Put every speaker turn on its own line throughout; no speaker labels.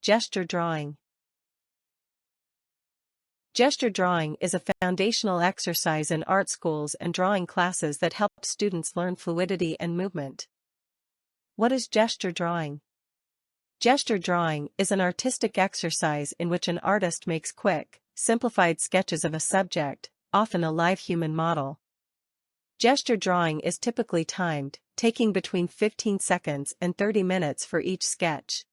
Gesture drawing. Gesture drawing is a foundational exercise in art schools and drawing classes that help students learn fluidity and movement. What is gesture drawing? Gesture drawing is an artistic exercise in which an artist makes quick, simplified sketches of a subject, often a live human model. Gesture drawing is typically timed, taking between 15 seconds and 30 minutes for each sketch.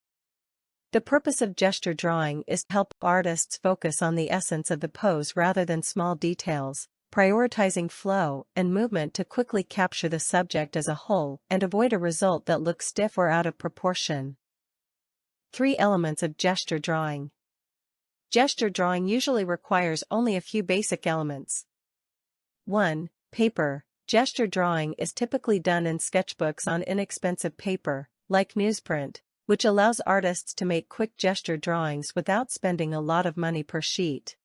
The purpose of gesture drawing is to help artists focus on the essence of the pose rather than small details, prioritizing flow and movement to quickly capture the subject as a whole and avoid a result that looks stiff or out of proportion. 3 elements of gesture drawing. Gesture drawing usually requires only a few basic elements. 1. Paper. Gesture drawing is typically done in sketchbooks on inexpensive paper, like newsprint, which allows artists to make quick gesture drawings without spending a lot of money per sheet.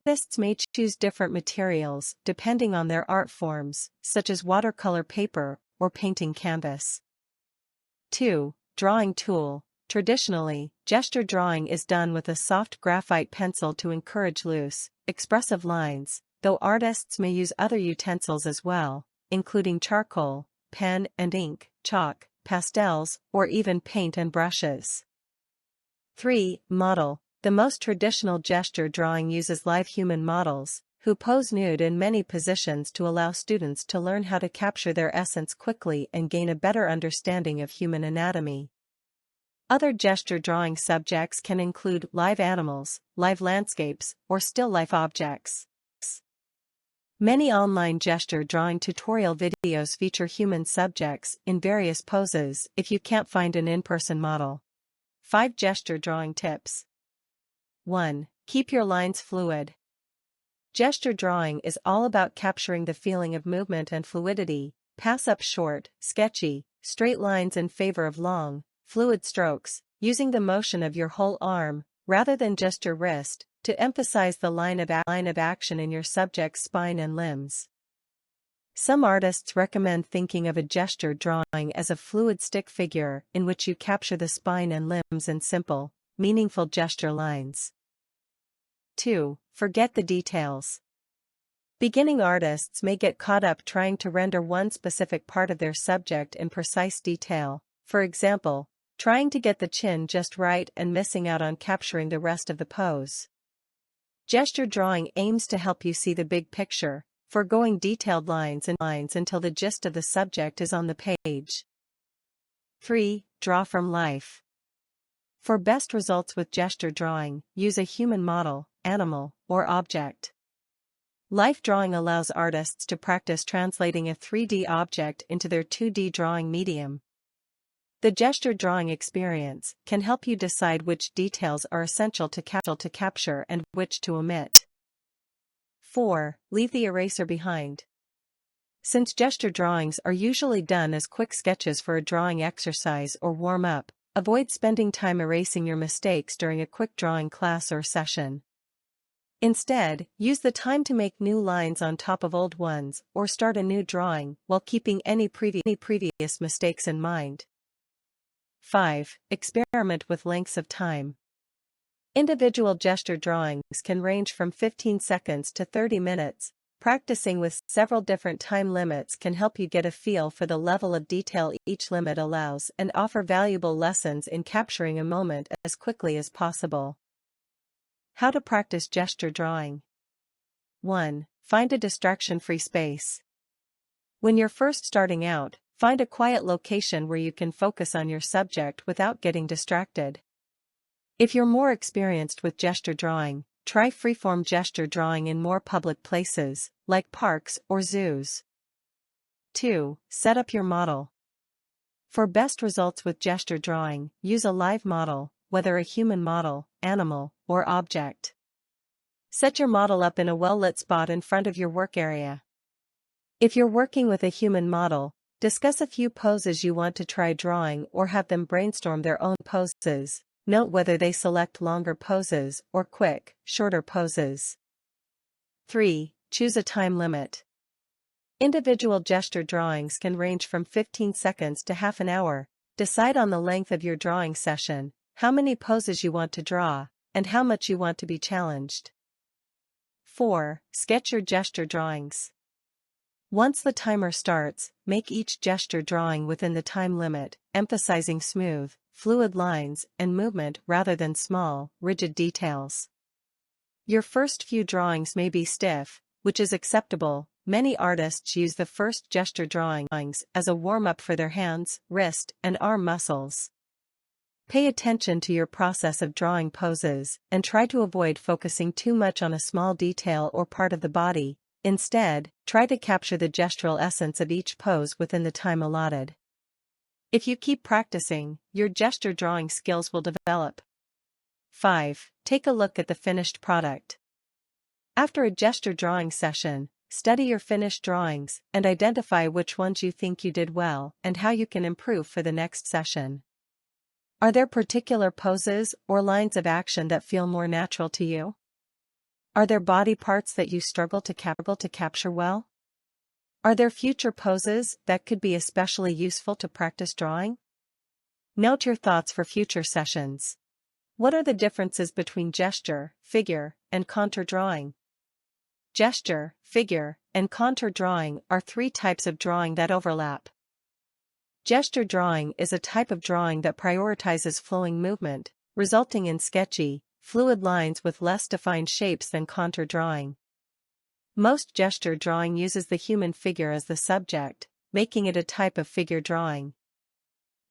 Artists may choose different materials depending on their art forms, such as watercolor paper or painting canvas. 2. Drawing tool. Traditionally, gesture drawing is done with a soft graphite pencil to encourage loose, expressive lines, though artists may use other utensils as well, including charcoal, pen and ink, chalk, pastels, or even paint and brushes. 3. Model. The most traditional gesture drawing uses live human models, who pose nude in many positions to allow students to learn how to capture their essence quickly and gain a better understanding of human anatomy. Other gesture drawing subjects can include live animals, live landscapes, or still life objects. Many online gesture drawing tutorial videos feature human subjects in various poses if you can't find an in-person model. 5 gesture drawing tips. 1. Keep your lines fluid. Gesture drawing is all about capturing the feeling of movement and fluidity. Pass up short, sketchy, straight lines in favor of long, fluid strokes, using the motion of your whole arm, rather than just your wrist, to emphasize the line of action in your subject's spine and limbs. Some artists recommend thinking of a gesture drawing as a fluid stick figure in which you capture the spine and limbs in simple, meaningful gesture lines. 2. Forget the details. Beginning artists may get caught up trying to render one specific part of their subject in precise detail, for example, trying to get the chin just right and missing out on capturing the rest of the pose. Gesture drawing aims to help you see the big picture, foregoing detailed lines until the gist of the subject is on the page. 3. Draw from life. For best results with gesture drawing, use a human model, animal, or object. Life drawing allows artists to practice translating a 3D object into their 2D drawing medium. The gesture drawing experience can help you decide which details are essential to capture and which to omit. 4. Leave the eraser behind. Since gesture drawings are usually done as quick sketches for a drawing exercise or warm-up, avoid spending time erasing your mistakes during a quick drawing class or session. Instead, use the time to make new lines on top of old ones or start a new drawing while keeping any previous mistakes in mind. 5. Experiment with lengths of time. Individual gesture drawings can range from 15 seconds to 30 minutes. Practicing with several different time limits can help you get a feel for the level of detail each limit allows and offer valuable lessons in capturing a moment as quickly as possible. How to practice gesture drawing. 1. Find a distraction-free space. When you're first starting out, find a quiet location where you can focus on your subject without getting distracted. If you're more experienced with gesture drawing, try freeform gesture drawing in more public places, like parks or zoos. 2. Set up your model. For best results with gesture drawing, use a live model, whether a human model, animal, or object. Set your model up in a well-lit spot in front of your work area. If you're working with a human model, discuss a few poses you want to try drawing or have them brainstorm their own poses. Note whether they select longer poses or quick, shorter poses. 3. Choose a time limit. Individual gesture drawings can range from 15 seconds to half an hour. Decide on the length of your drawing session, how many poses you want to draw, and how much you want to be challenged. 4. Sketch your gesture drawings. Once the timer starts, make each gesture drawing within the time limit, emphasizing smooth, fluid lines and movement rather than small, rigid details. Your first few drawings may be stiff, which is acceptable. Many artists use the first gesture drawings as a warm-up for their hands, wrist, and arm muscles. Pay attention to your process of drawing poses and try to avoid focusing too much on a small detail or part of the body. Instead, try to capture the gestural essence of each pose within the time allotted. If you keep practicing, your gesture drawing skills will develop. 5. Take a look at the finished product. After a gesture drawing session, study your finished drawings and identify which ones you think you did well and how you can improve for the next session. Are there particular poses or lines of action that feel more natural to you? Are there body parts that you struggle to capture well? Are there future poses that could be especially useful to practice drawing? Note your thoughts for future sessions. What are the differences between gesture, figure, and contour drawing? Gesture, figure, and contour drawing are three types of drawing that overlap. Gesture drawing is a type of drawing that prioritizes flowing movement, resulting in sketchy, fluid lines with less defined shapes than contour drawing. Most gesture drawing uses the human figure as the subject, making it a type of figure drawing.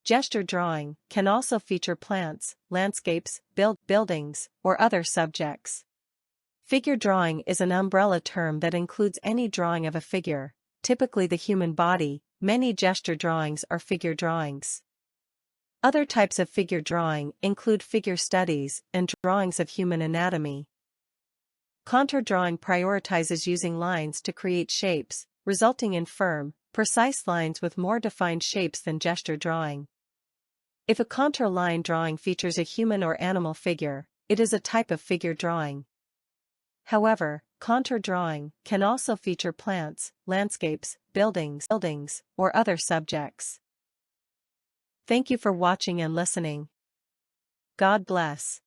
Gesture drawing can also feature plants, landscapes, buildings, or other subjects. Figure drawing is an umbrella term that includes any drawing of a figure, typically the human body. Many gesture drawings are figure drawings. Other types of figure drawing include figure studies and drawings of human anatomy. Contour drawing prioritizes using lines to create shapes, resulting in firm, precise lines with more defined shapes than gesture drawing. If a contour line drawing features a human or animal figure, it is a type of figure drawing. However, contour drawing can also feature plants, landscapes, buildings, or other subjects. Thank you for watching and listening. God bless.